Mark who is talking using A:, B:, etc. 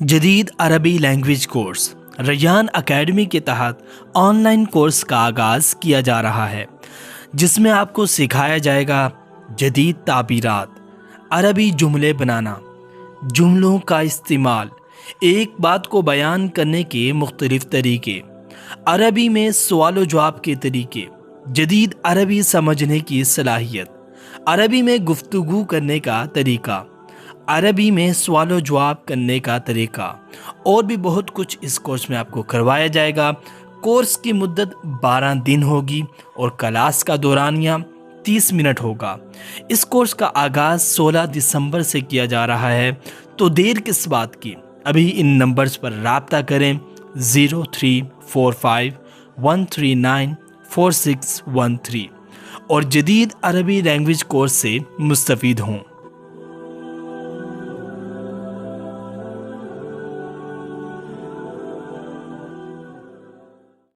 A: जदीद अरबी language course Rayyan academy के तहत ऑनलाइन कोर्स का आगाज़ किया जा रहा है, जिसमें आपको सिखाया जाएगा जदीद ताबीरात, अरबी जुमले बनाना, जुमलों का इस्तेमाल, एक बात को बयान करने के मुख्तलिफ तरीके, अरबी में सवाल व जवाब के तरीके, जदीद अरबी समझने की सलाहियत, अरबी में गुफ्तगू करने का तरीका, अरबी में सवाल व जवाब करने का तरीका और भी बहुत कुछ इस कोर्स में आपको करवाया जाएगा। कोर्स की मुद्दत 12 दिन होगी और क्लास का दौरानिया 30 मिनट होगा। इस कोर्स का आगाज़ 16 दिसंबर से किया जा रहा है, तो देर किस बात की, अभी इन नंबर्स पर राब्ता करें 0345 139 4613 और जदीद अरबी लैंग्वेज कोर्स से मुस्तफ़ीद हों।